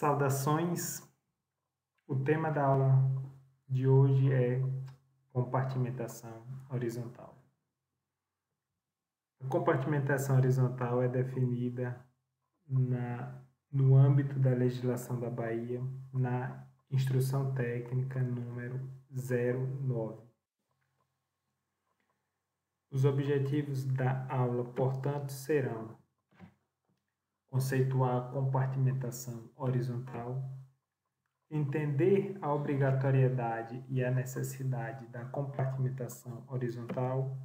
Saudações! O tema da aula de hoje é compartimentação horizontal. A compartimentação horizontal é definida no âmbito da legislação da Bahia, na Instrução Técnica número 09. Os objetivos da aula, portanto, serão conceituar a compartimentação horizontal, entender a obrigatoriedade e a necessidade da compartimentação horizontal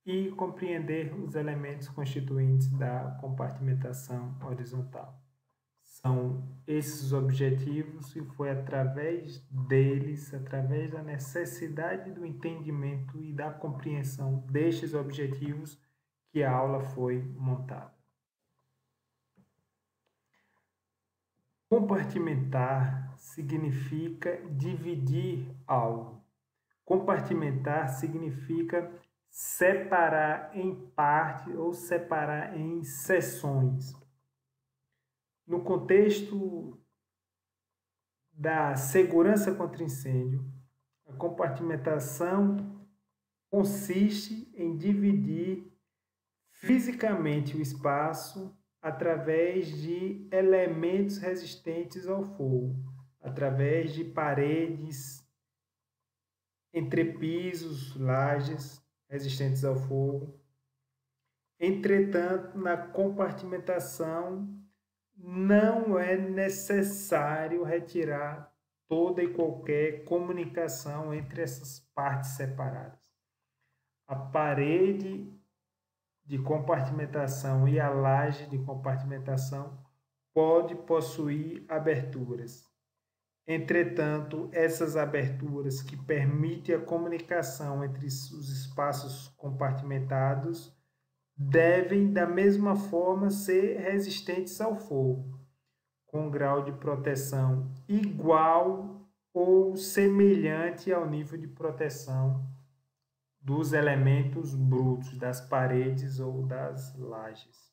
e compreender os elementos constituintes da compartimentação horizontal. São esses os objetivos e foi através deles, através da necessidade do entendimento e da compreensão destes objetivos que a aula foi montada. Compartimentar significa dividir algo. Compartimentar significa separar em parte ou separar em seções. No contexto da segurança contra incêndio, a compartimentação consiste em dividir fisicamente o espaço através de elementos resistentes ao fogo, através de paredes, entrepisos, lajes resistentes ao fogo. Entretanto, na compartimentação não é necessário retirar toda e qualquer comunicação entre essas partes separadas. A parede de compartimentação e a laje de compartimentação pode possuir aberturas. Entretanto, essas aberturas que permitem a comunicação entre os espaços compartimentados devem, da mesma forma, ser resistentes ao fogo, com grau de proteção igual ou semelhante ao nível de proteção dos elementos brutos, das paredes ou das lajes.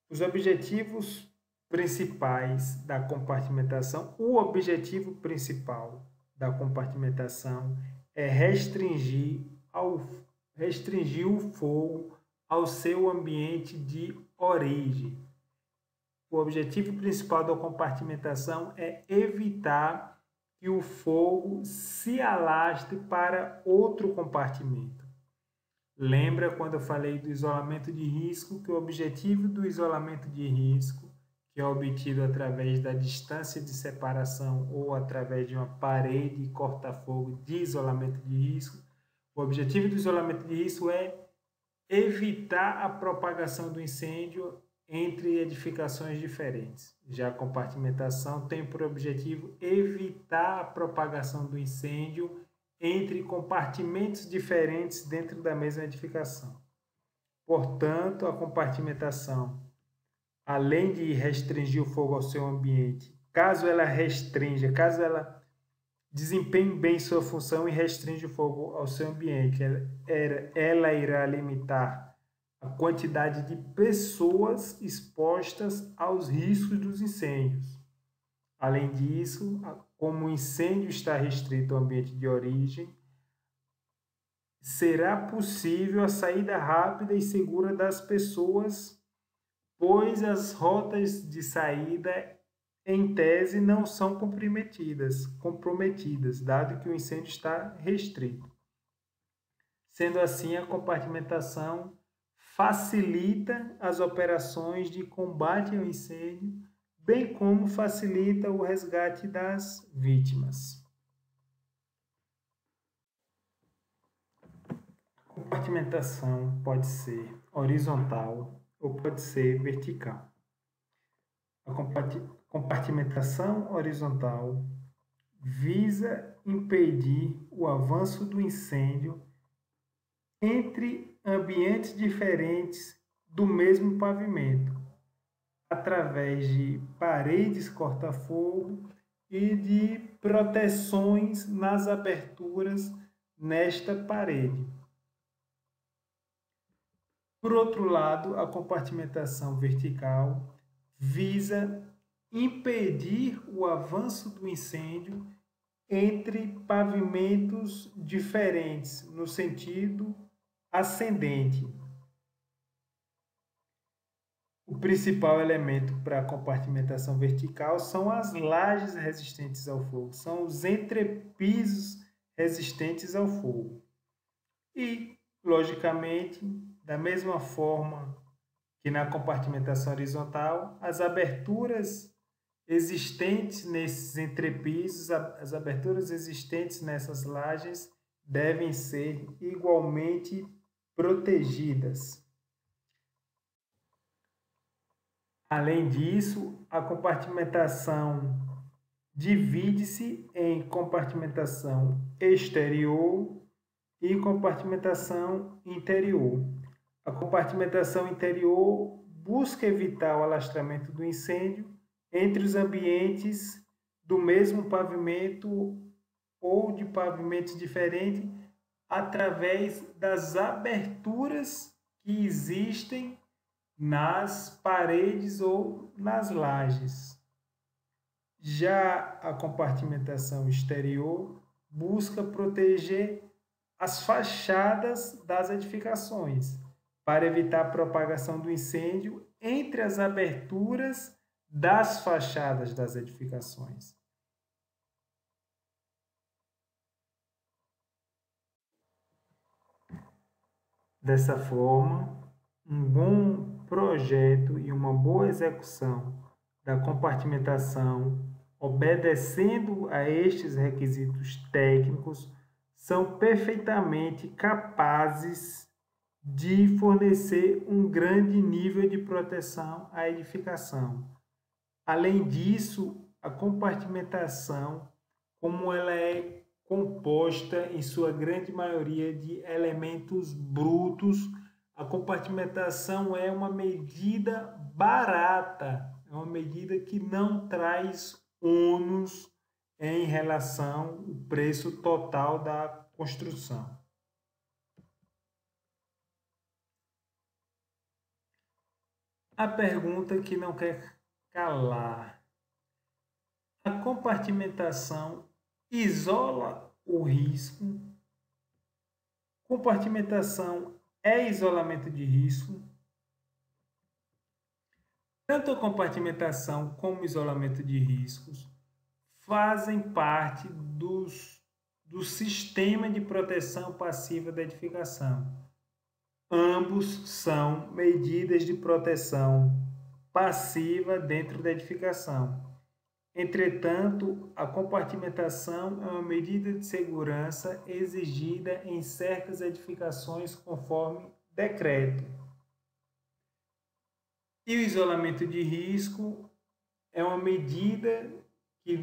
Os objetivos principais da compartimentação, o objetivo principal da compartimentação é restringir o fogo ao seu ambiente de origem. O objetivo principal da compartimentação é evitar que o fogo se alastre para outro compartimento. Lembra quando eu falei do isolamento de risco, que o objetivo do isolamento de risco, que é obtido através da distância de separação ou através de uma parede corta-fogo de isolamento de risco, o objetivo do isolamento de risco é evitar a propagação do incêndio entre edificações diferentes. Já a compartimentação tem por objetivo evitar a propagação do incêndio entre compartimentos diferentes dentro da mesma edificação. Portanto, a compartimentação, além de restringir o fogo ao seu ambiente, caso ela desempenhe bem sua função e restringe o fogo ao seu ambiente, ela irá limitar a quantidade de pessoas expostas aos riscos dos incêndios. Além disso, como o incêndio está restrito ao ambiente de origem, será possível a saída rápida e segura das pessoas, pois as rotas de saída, em tese, não são comprometidas, dado que o incêndio está restrito. Sendo assim, a compartimentação facilita as operações de combate ao incêndio, bem como facilita o resgate das vítimas. A compartimentação pode ser horizontal ou pode ser vertical. A compartimentação horizontal visa impedir o avanço do incêndio entre ambientes diferentes do mesmo pavimento, através de paredes corta-fogo e de proteções nas aberturas nesta parede. Por outro lado, a compartimentação vertical visa impedir o avanço do incêndio entre pavimentos diferentes, no sentido ascendente. O principal elemento para a compartimentação vertical são as lajes resistentes ao fogo, são os entrepisos resistentes ao fogo. E, logicamente, da mesma forma que na compartimentação horizontal, as aberturas existentes nesses entrepisos, as aberturas existentes nessas lajes devem ser igualmente protegidas. Além disso, a compartimentação divide-se em compartimentação exterior e compartimentação interior. A compartimentação interior busca evitar o alastramento do incêndio entre os ambientes do mesmo pavimento ou de pavimentos diferentes através das aberturas que existem nas paredes ou nas lajes. Já a compartimentação exterior busca proteger as fachadas das edificações, para evitar a propagação do incêndio entre as aberturas das fachadas das edificações. Dessa forma, um bom projeto e uma boa execução da compartimentação, obedecendo a estes requisitos técnicos, são perfeitamente capazes de fornecer um grande nível de proteção à edificação. Além disso, a compartimentação, como ela é composta em sua grande maioria de elementos brutos, a compartimentação é uma medida barata, é uma medida que não traz ônus em relação ao preço total da construção. A pergunta que não quer calar: a compartimentação isola o risco? Compartimentação é isolamento de risco? Tanto a compartimentação como o isolamento de riscos fazem parte do sistema de proteção passiva da edificação. Ambos são medidas de proteção passiva dentro da edificação. Entretanto, a compartimentação é uma medida de segurança exigida em certas edificações conforme decreto. E o isolamento de risco é uma medida que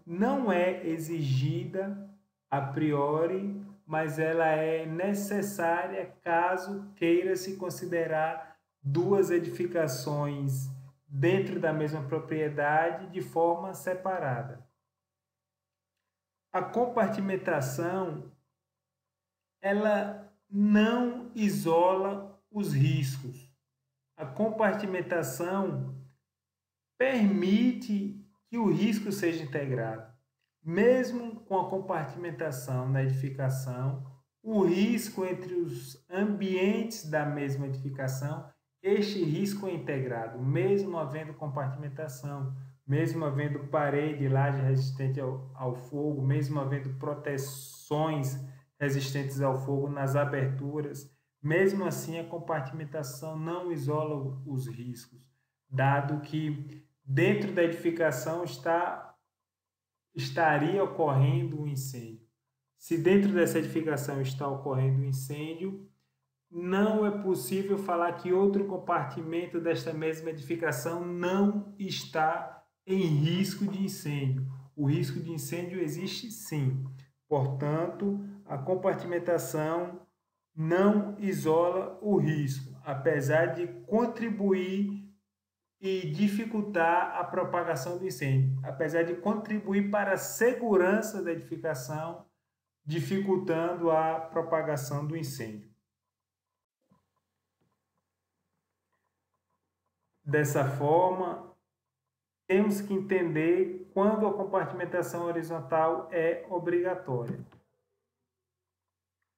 não é exigida a priori, mas ela é necessária caso queira-se considerar duas edificações dentro da mesma propriedade de forma separada. A compartimentação, ela não isola os riscos. A compartimentação permite que o risco seja integrado. Mesmo com a compartimentação na edificação, o risco entre os ambientes da mesma edificação, este risco é integrado, mesmo havendo compartimentação, mesmo havendo parede e laje resistente ao fogo, mesmo havendo proteções resistentes ao fogo nas aberturas, mesmo assim a compartimentação não isola os riscos, dado que dentro da edificação estaria ocorrendo um incêndio. Se dentro dessa edificação está ocorrendo um incêndio, não é possível falar que outro compartimento desta mesma edificação não está em risco de incêndio. O risco de incêndio existe sim. Portanto, a compartimentação não isola o risco, apesar de contribuir e dificultar a propagação do incêndio, apesar de contribuir para a segurança da edificação, dificultando a propagação do incêndio. Dessa forma, temos que entender quando a compartimentação horizontal é obrigatória.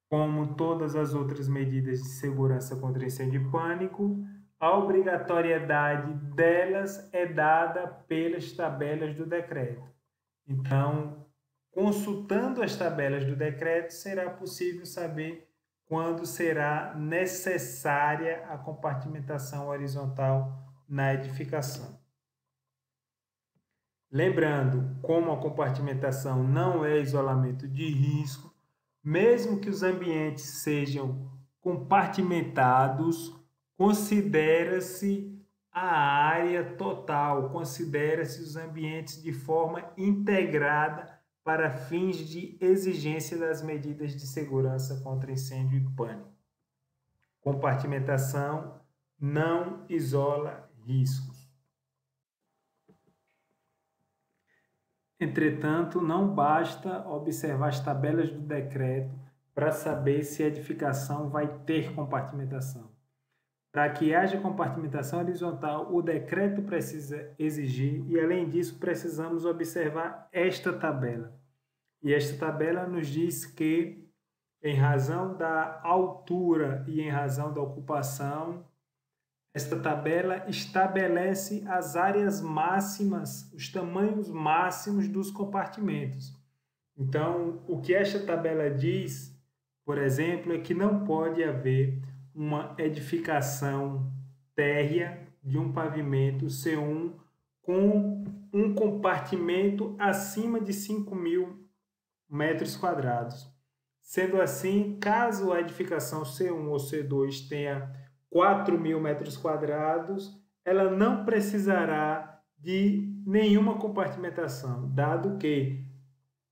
Como todas as outras medidas de segurança contra incêndio e pânico, a obrigatoriedade delas é dada pelas tabelas do decreto. Então, consultando as tabelas do decreto, será possível saber quando será necessária a compartimentação horizontal na edificação. Lembrando, como a compartimentação não é isolamento de risco, mesmo que os ambientes sejam compartimentados, considera-se a área total, considera-se os ambientes de forma integrada para fins de exigência das medidas de segurança contra incêndio e pânico. Compartimentação não isola riscos. Entretanto, não basta observar as tabelas do decreto para saber se a edificação vai ter compartimentação. Para que haja compartimentação horizontal, o decreto precisa exigir e, além disso, precisamos observar esta tabela. E esta tabela nos diz que, em razão da altura e em razão da ocupação, esta tabela estabelece as áreas máximas, os tamanhos máximos dos compartimentos. Então, o que esta tabela diz, por exemplo, é que não pode haver uma edificação térrea de um pavimento C1 com um compartimento acima de 5.000 metros quadrados. Sendo assim, caso a edificação C1 ou C2 tenha 4.000 metros quadrados, ela não precisará de nenhuma compartimentação, dado que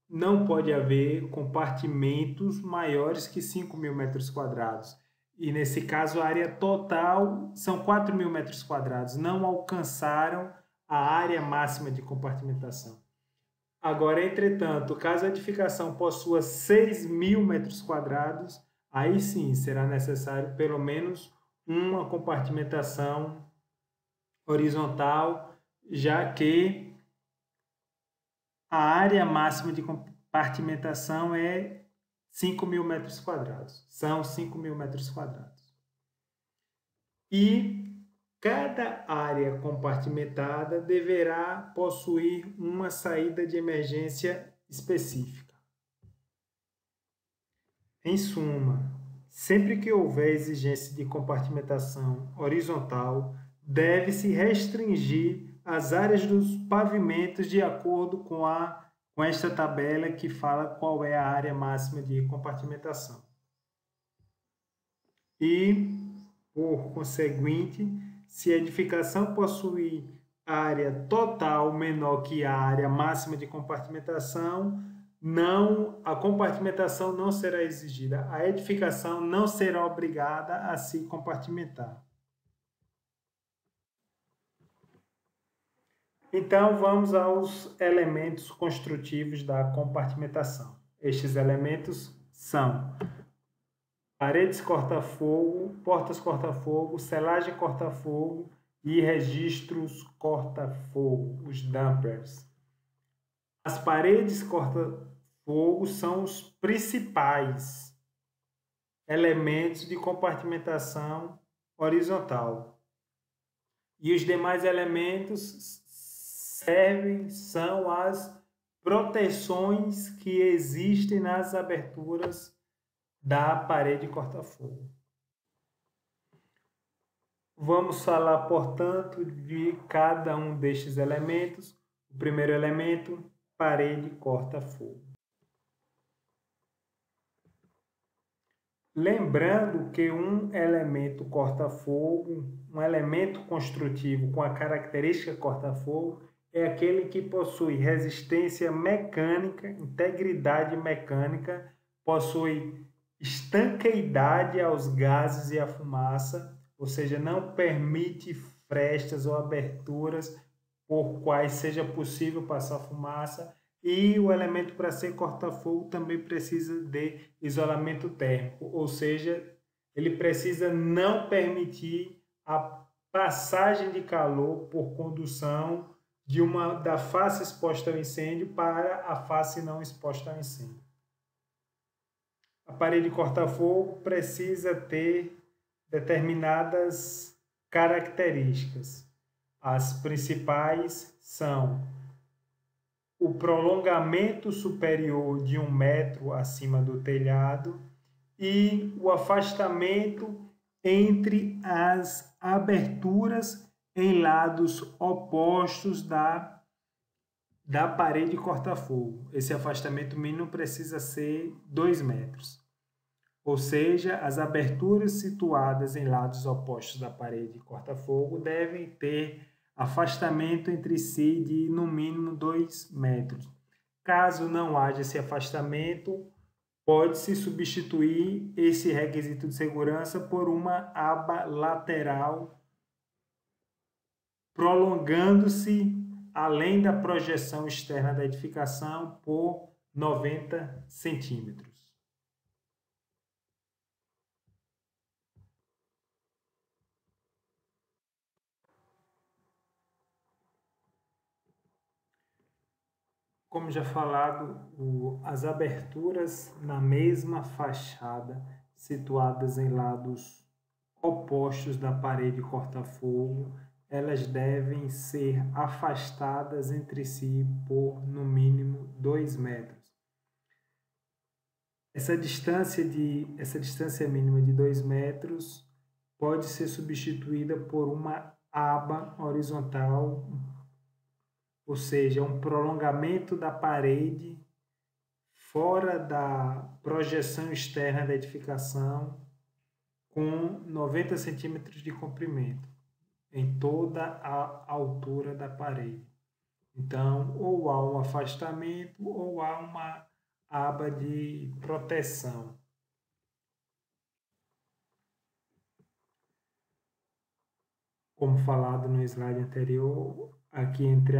não pode haver compartimentos maiores que 5.000 metros quadrados. E nesse caso, a área total são 4.000 metros quadrados, não alcançaram a área máxima de compartimentação. Agora, entretanto, caso a edificação possua 6.000 metros quadrados, aí sim será necessário pelo menos uma compartimentação horizontal, já que a área máxima de compartimentação é 5.000 metros quadrados. São 5.000 metros quadrados. E cada área compartimentada deverá possuir uma saída de emergência específica. Em suma, sempre que houver exigência de compartimentação horizontal, deve-se restringir as áreas dos pavimentos de acordo com esta tabela que fala qual é a área máxima de compartimentação. E, por conseguinte, se a edificação possuir área total menor que a área máxima de compartimentação, a compartimentação não será exigida. A edificação não será obrigada a se compartimentar. Então, vamos aos elementos construtivos da compartimentação. Estes elementos são paredes corta-fogo, portas corta-fogo, selagem corta-fogo e registros corta-fogo, os dampers. As paredes corta-fogo são os principais elementos de compartimentação horizontal. E os demais elementos são as proteções que existem nas aberturas da parede corta-fogo. Vamos falar, portanto, de cada um destes elementos. O primeiro elemento, parede corta-fogo. Lembrando que um elemento corta-fogo, um elemento construtivo com a característica corta-fogo, é aquele que possui resistência mecânica, integridade mecânica, possui estanqueidade aos gases e à fumaça, ou seja, não permite frestas ou aberturas por quais seja possível passar fumaça, e o elemento para ser corta-fogo também precisa de isolamento térmico, ou seja, ele precisa não permitir a passagem de calor por condução da face exposta ao incêndio para a face não exposta ao incêndio. A parede corta-fogo precisa ter determinadas características. As principais são o prolongamento superior de 1 metro acima do telhado e o afastamento entre as aberturas em lados opostos da parede corta-fogo. Esse afastamento mínimo precisa ser 2 metros. Ou seja, as aberturas situadas em lados opostos da parede corta-fogo devem ter afastamento entre si de no mínimo 2 metros. Caso não haja esse afastamento, pode-se substituir esse requisito de segurança por uma aba lateral, prolongando-se além da projeção externa da edificação por 90 centímetros. Como já falado, as aberturas na mesma fachada, situadas em lados opostos da parede corta-fogo, elas devem ser afastadas entre si por, no mínimo, 2 metros. Essa distância mínima de 2 metros pode ser substituída por uma aba horizontal, ou seja, um prolongamento da parede fora da projeção externa da edificação com 90 centímetros de comprimento em toda a altura da parede. Então, ou há um afastamento ou há uma aba de proteção. Como falado no slide anterior, aqui entre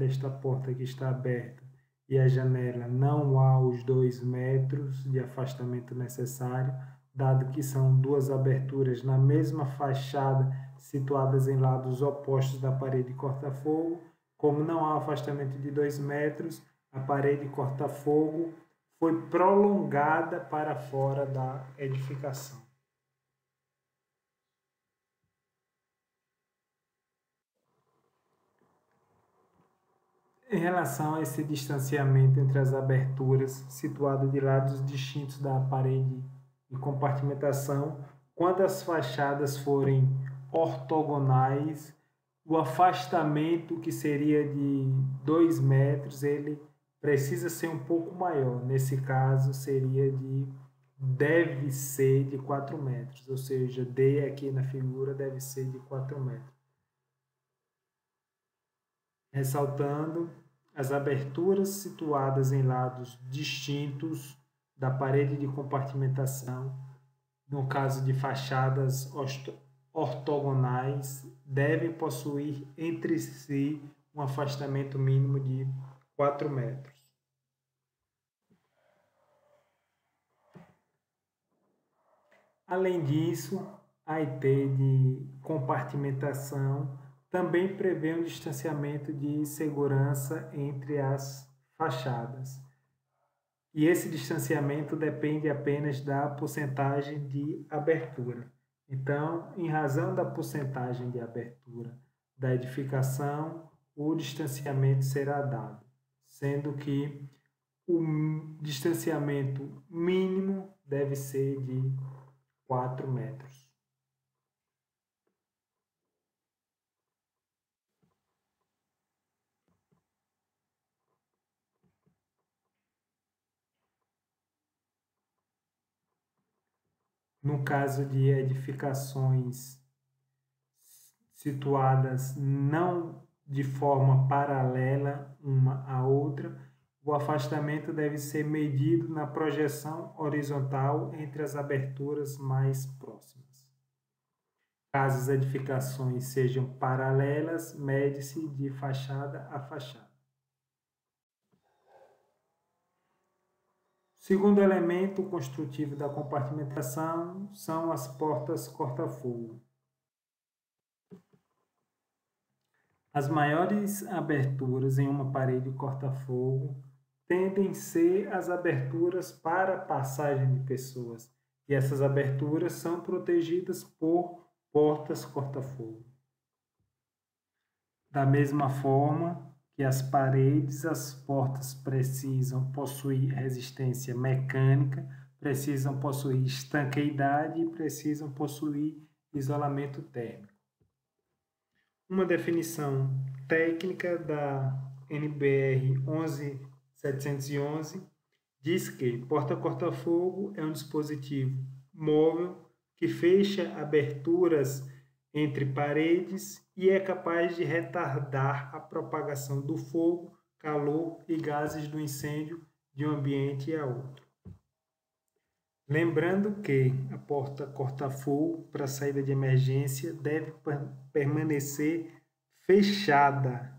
esta porta que está aberta e a janela não há os 2 metros de afastamento necessário, dado que são duas aberturas na mesma fachada situadas em lados opostos da parede corta-fogo. Como não há afastamento de 2 metros, a parede corta-fogo foi prolongada para fora da edificação. Em relação a esse distanciamento entre as aberturas situadas de lados distintos da parede de compartimentação, quando as fachadas forem ortogonais, o afastamento, que seria de 2 metros, ele precisa ser um pouco maior. Nesse caso, deve ser de 4 metros, ou seja, D aqui na figura deve ser de 4 metros. Ressaltando, as aberturas situadas em lados distintos da parede de compartimentação, no caso de fachadas ortogonais, devem possuir entre si um afastamento mínimo de 4 metros. Além disso, a IT de compartimentação também prevê um distanciamento de segurança entre as fachadas. E esse distanciamento depende apenas da porcentagem de abertura. Então, em razão da porcentagem de abertura da edificação, o distanciamento será dado, sendo que o distanciamento mínimo deve ser de 4 metros. No caso de edificações situadas não de forma paralela uma à outra, o afastamento deve ser medido na projeção horizontal entre as aberturas mais próximas. Caso as edificações sejam paralelas, mede-se de fachada a fachada. O segundo elemento construtivo da compartimentação são as portas corta-fogo. As maiores aberturas em uma parede corta-fogo tendem a ser as aberturas para passagem de pessoas, e essas aberturas são protegidas por portas corta-fogo. Da mesma forma que as paredes, as portas precisam possuir resistência mecânica, precisam possuir estanqueidade e precisam possuir isolamento térmico. Uma definição técnica da NBR 11711 diz que porta corta-fogo é um dispositivo móvel que fecha aberturas entre paredes e é capaz de retardar a propagação do fogo, calor e gases do incêndio de um ambiente a outro. Lembrando que a porta corta-fogo para saída de emergência deve permanecer fechada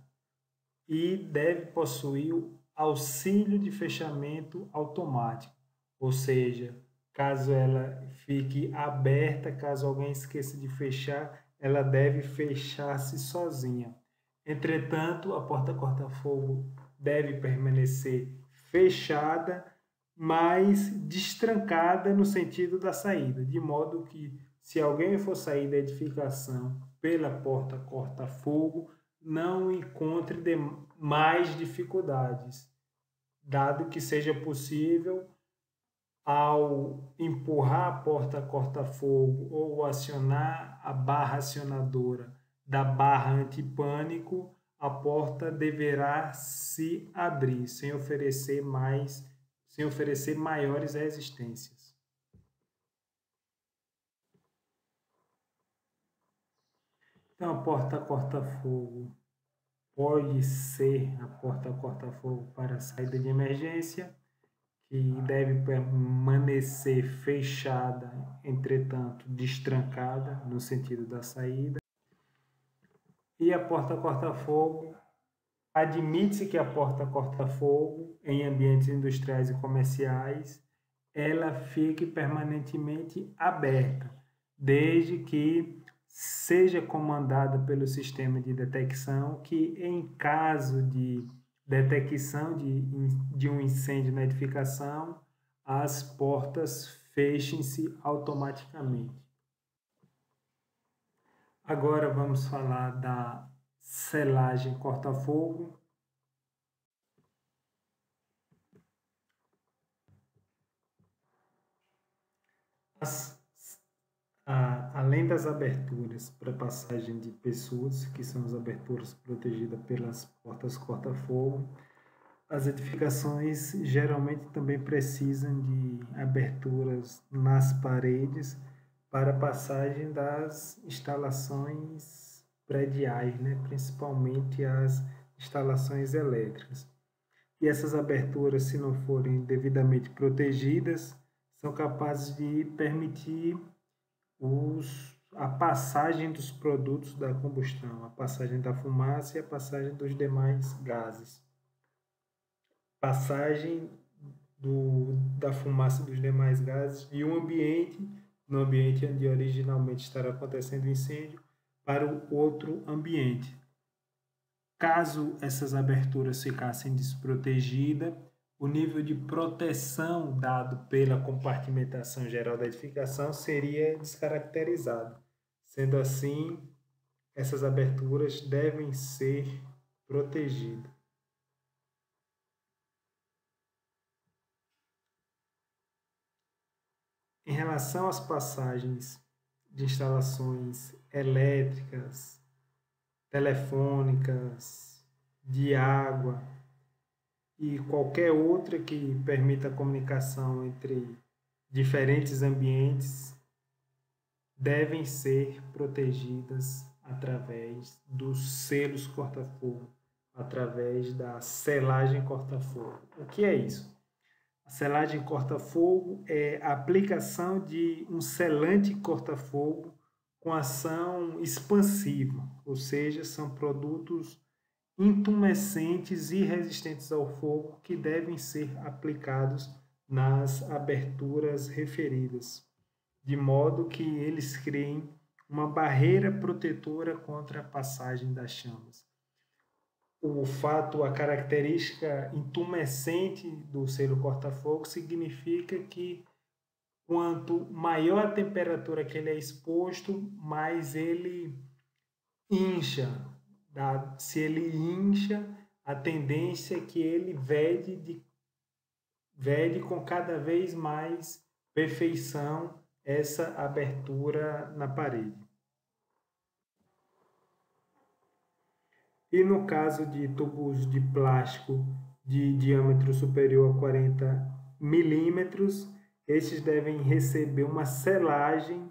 e deve possuir o auxílio de fechamento automático, ou seja, caso ela fique aberta, caso alguém esqueça de fechar, ela deve fechar-se sozinha. Entretanto, a porta corta-fogo deve permanecer fechada, mas destrancada no sentido da saída, de modo que, se alguém for sair da edificação pela porta corta-fogo, não encontre mais dificuldades, dado que seja possível, ao empurrar a porta corta-fogo ou acionar a barra acionadora da barra antipânico, a porta deverá se abrir sem oferecer maiores resistências. Então, a porta corta-fogo pode ser a porta corta-fogo para saída de emergência, que deve permanecer fechada, entretanto destrancada no sentido da saída. E a porta corta-fogo, admite-se que a porta corta-fogo em ambientes industriais e comerciais, ela fique permanentemente aberta, desde que seja comandada pelo sistema de detecção, que em caso de detecção de um incêndio na edificação, as portas fechem-se automaticamente. Agora vamos falar da selagem corta-fogo. Além das aberturas para passagem de pessoas, que são as aberturas protegidas pelas portas corta-fogo, as edificações geralmente também precisam de aberturas nas paredes para passagem das instalações prediais, principalmente as instalações elétricas. E essas aberturas, se não forem devidamente protegidas, são capazes de permitir a passagem dos produtos da combustão, a passagem da fumaça e a passagem dos demais gases. Passagem da fumaça dos demais gases de um ambiente, no ambiente onde originalmente estará acontecendo o incêndio, para o outro ambiente. Caso essas aberturas ficassem desprotegidas, o nível de proteção dado pela compartimentação geral da edificação seria descaracterizado. Sendo assim, essas aberturas devem ser protegidas. Em relação às passagens de instalações elétricas, telefônicas, de água e qualquer outra que permita a comunicação entre diferentes ambientes, devem ser protegidas através dos selos corta-fogo, através da selagem corta-fogo. O que é isso? A selagem corta-fogo é a aplicação de um selante corta-fogo com ação expansiva, ou seja, são produtos intumescentes e resistentes ao fogo que devem ser aplicados nas aberturas referidas, de modo que eles criem uma barreira protetora contra a passagem das chamas. o fato, a característica intumescente do selo corta-fogo significa que quanto maior a temperatura que ele é exposto, mais ele incha. Se ele incha, a tendência é que ele vede com cada vez mais perfeição essa abertura na parede. E no caso de tubos de plástico de diâmetro superior a 40 milímetros, estes devem receber uma selagem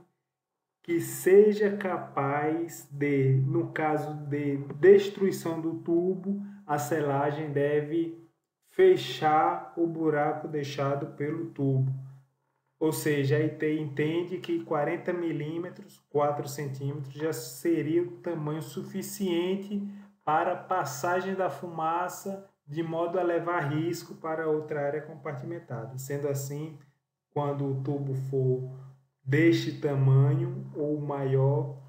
que seja capaz de, no caso de destruição do tubo, a selagem deve fechar o buraco deixado pelo tubo. Ou seja, a IT entende que 40 milímetros, 4 centímetros, já seria o tamanho suficiente para a passagem da fumaça, de modo a levar risco para outra área compartimentada. Sendo assim, quando o tubo for deste tamanho ou maior,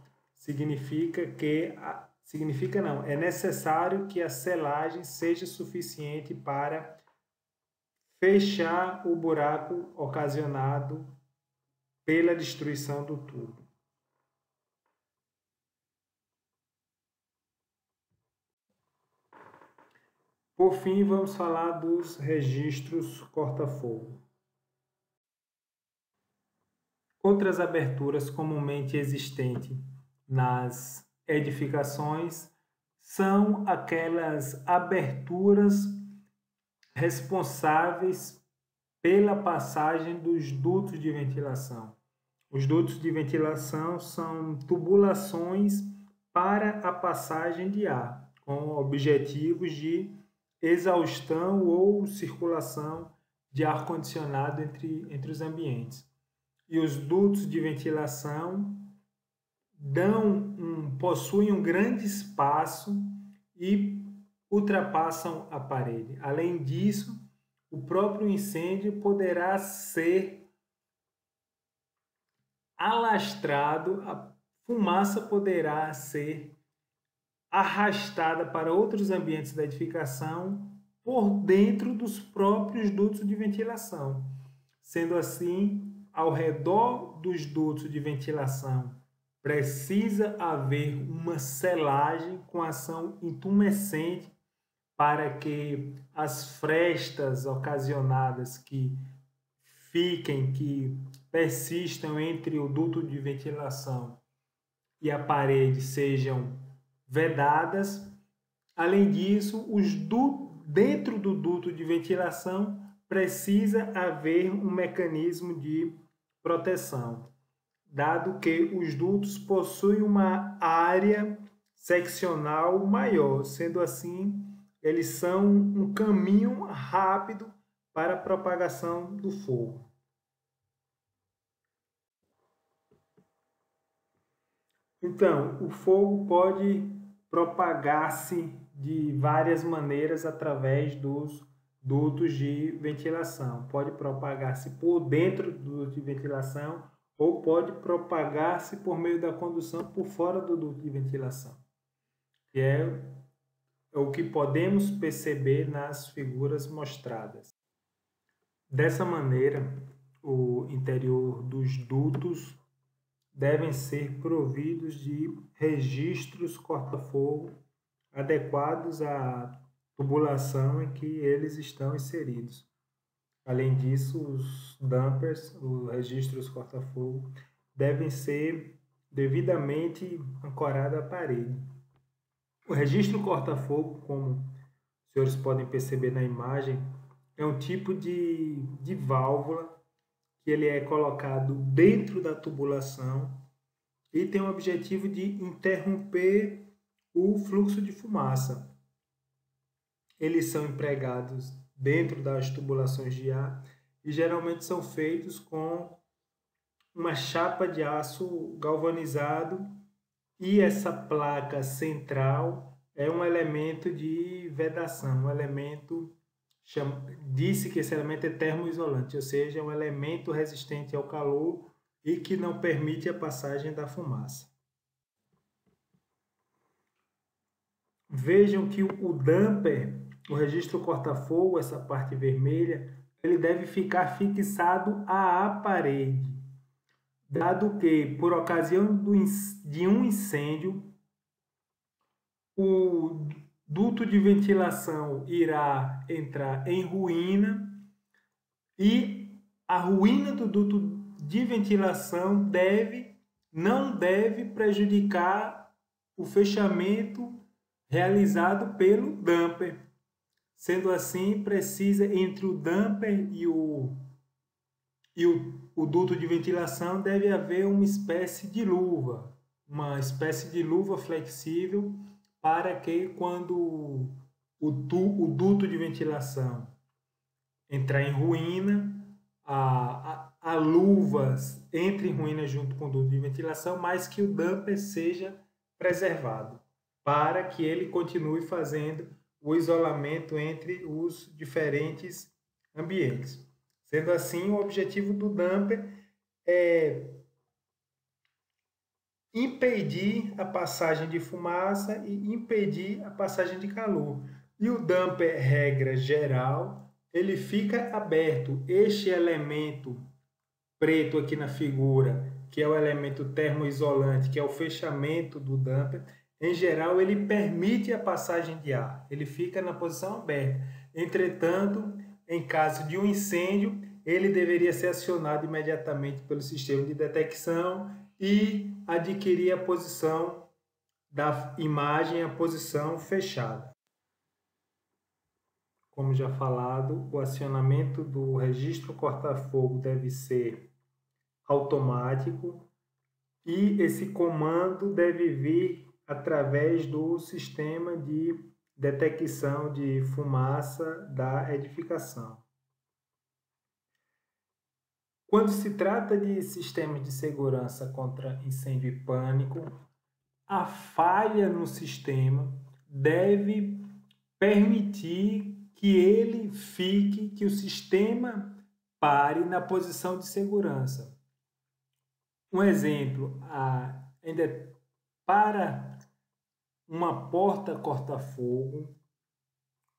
é necessário que a selagem seja suficiente para fechar o buraco ocasionado pela destruição do tubo. Por fim, vamos falar dos registros corta-fogo. Outras aberturas comumente existentes nas edificações são aquelas aberturas responsáveis pela passagem dos dutos de ventilação. Os dutos de ventilação são tubulações para a passagem de ar, com objetivos de exaustão ou circulação de ar-condicionado entre os ambientes. E os dutos de ventilação possuem um grande espaço e ultrapassam a parede. Além disso, o próprio incêndio poderá ser alastrado, a fumaça poderá ser arrastada para outros ambientes da edificação por dentro dos próprios dutos de ventilação. Sendo assim, ao redor dos dutos de ventilação, precisa haver uma selagem com ação intumescente para que as frestas ocasionadas que persistam entre o duto de ventilação e a parede sejam vedadas. Além disso, dentro do duto de ventilação precisa haver um mecanismo de proteção, dado que os dutos possuem uma área seccional maior, sendo assim, eles são um caminho rápido para a propagação do fogo. Então, o fogo pode propagar-se de várias maneiras através dos dutos de ventilação. Pode propagar-se por dentro do duto de ventilação ou pode propagar-se por meio da condução por fora do duto de ventilação, que é o que podemos perceber nas figuras mostradas. Dessa maneira, o interior dos dutos devem ser providos de registros corta-fogo adequados à tubulação em que eles estão inseridos. Além disso, os dampers, os registros corta-fogo, devem ser devidamente ancorados à parede. O registro corta-fogo, como os senhores podem perceber na imagem, é um tipo de válvula que ele é colocado dentro da tubulação e tem o objetivo de interromper o fluxo de fumaça. Eles são empregados dentro das tubulações de ar e geralmente são feitos com uma chapa de aço galvanizado e essa placa central é um elemento de vedação, um elemento disse que esse elemento é termoisolante, ou seja, é um elemento resistente ao calor e que não permite a passagem da fumaça. vejam que o damper, o registro corta-fogo, essa parte vermelha, ele deve ficar fixado à parede, dado que, por ocasião de um incêndio, o duto de ventilação irá entrar em ruína e a ruína do duto de ventilação não deve prejudicar o fechamento realizado pelo damper. Sendo assim, precisa entre o damper e o duto de ventilação deve haver uma espécie de luva flexível para que quando o duto de ventilação entrar em ruína, a luva entre em ruína junto com o duto de ventilação, mas que o damper seja preservado, para que ele continue fazendo o isolamento entre os diferentes ambientes. Sendo assim, o objetivo do damper é impedir a passagem de fumaça e impedir a passagem de calor. E o damper, regra geral, ele fica aberto. Este elemento preto aqui na figura, que é o elemento termoisolante, que é o fechamento do damper, em geral, ele permite a passagem de ar, ele fica na posição aberta. Entretanto, em caso de um incêndio, ele deveria ser acionado imediatamente pelo sistema de detecção e adquirir a posição da imagem, a posição fechada. Como já falado, o acionamento do registro corta-fogo deve ser automático e esse comando deve vir através do sistema de detecção de fumaça da edificação. Quando se trata de sistemas de segurança contra incêndio e pânico, a falha no sistema deve permitir que o sistema pare na posição de segurança. Um exemplo, para uma porta corta-fogo,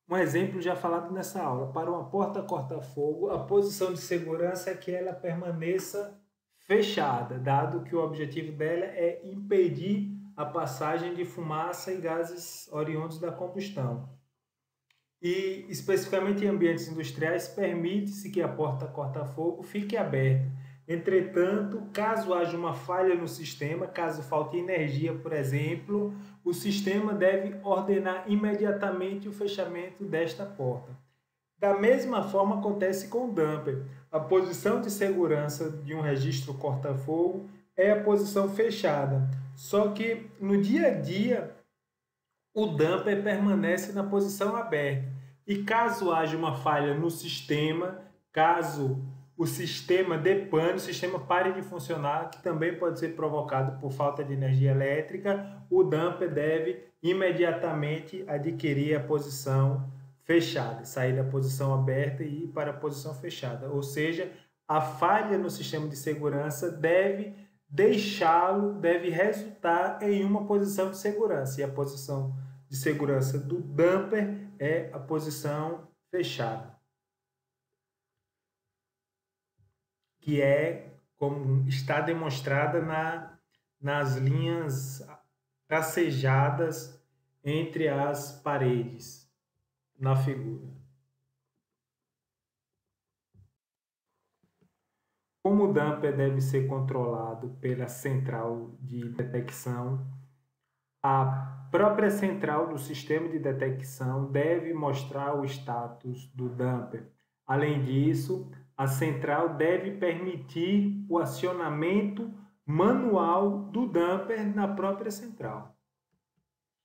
um exemplo já falado nessa aula, para uma porta corta-fogo, a posição de segurança é que ela permaneça fechada, dado que o objetivo dela é impedir a passagem de fumaça e gases oriundos da combustão. E, especificamente em ambientes industriais, permite-se que a porta corta-fogo fique aberta. Entretanto, caso haja uma falha no sistema, caso falte energia, por exemplo, o sistema deve ordenar imediatamente o fechamento desta porta. Da mesma forma acontece com o damper. A posição de segurança de um registro corta-fogo é a posição fechada. Só que no dia a dia, o damper permanece na posição aberta. E caso haja uma falha no sistema, caso o sistema depane, o sistema pare de funcionar, que também pode ser provocado por falta de energia elétrica, o damper deve imediatamente adquirir a posição fechada, sair da posição aberta e ir para a posição fechada. Ou seja, a falha no sistema de segurança deve resultar em uma posição de segurança. E a posição de segurança do damper é a posição fechada, que é como está demonstrada nas linhas tracejadas entre as paredes na figura. Como o damper deve ser controlado pela central de detecção, a própria central do sistema de detecção deve mostrar o status do damper. Além disso, a central deve permitir o acionamento manual do damper na própria central.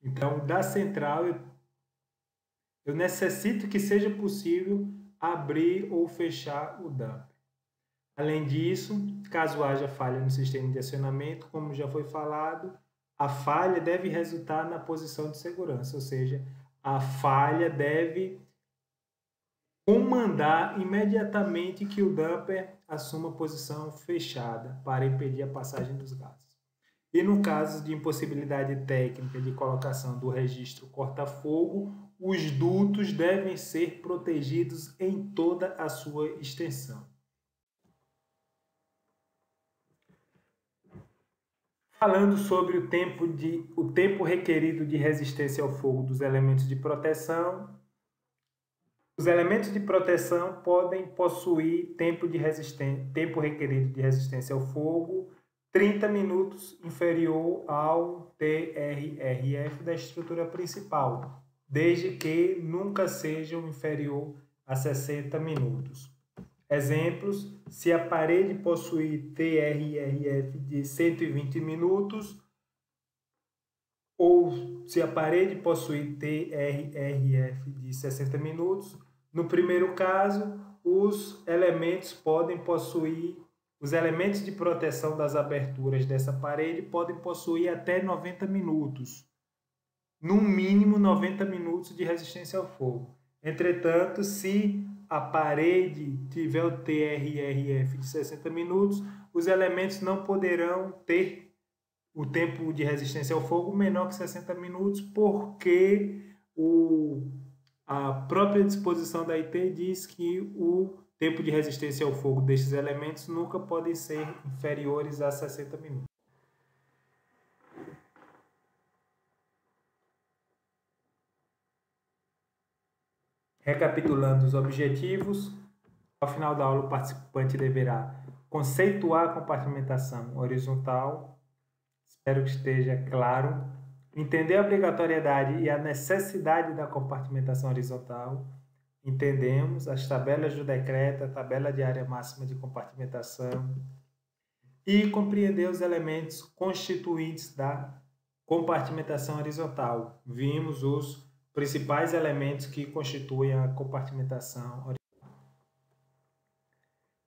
Então, da central, eu necessito que seja possível abrir ou fechar o damper. Além disso, caso haja falha no sistema de acionamento, como já foi falado, a falha deve resultar na posição de segurança, ou seja, a falha deve comandar imediatamente que o damper assuma posição fechada para impedir a passagem dos gases. E no caso de impossibilidade técnica de colocação do registro corta-fogo, os dutos devem ser protegidos em toda a sua extensão. Falando sobre o tempo requerido de resistência ao fogo dos elementos de proteção, os elementos de proteção podem possuir tempo requerido de resistência ao fogo 30 minutos inferior ao TRRF da estrutura principal, desde que nunca sejam inferior a 60 minutos. Exemplos: se a parede possuir TRRF de 120 minutos ou se a parede possuir TRRF de 60 minutos, no primeiro caso, os elementos de proteção das aberturas dessa parede podem possuir até 90 minutos, no mínimo 90 minutos de resistência ao fogo. Entretanto, se a parede tiver o TRRF de 60 minutos, os elementos não poderão ter o tempo de resistência ao fogo menor que 60 minutos, porque a própria disposição da IT diz que o tempo de resistência ao fogo destes elementos nunca podem ser inferiores a 60 minutos. Recapitulando os objetivos, ao final da aula o participante deverá conceituar a compartimentação horizontal, espero que esteja claro, entender a obrigatoriedade e a necessidade da compartimentação horizontal, entendemos as tabelas do decreto, a tabela de área máxima de compartimentação e compreender os elementos constituintes da compartimentação horizontal. Vimos os principais elementos que constituem a compartimentação horizontal.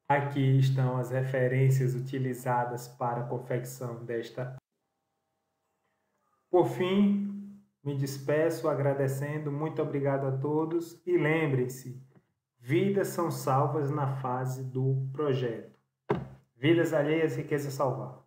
Aqui estão as referências utilizadas para a confecção desta. Por fim, me despeço agradecendo, muito obrigado a todos e lembrem-se, vidas são salvas na fase do projeto. Vidas alheias, riqueza salvar.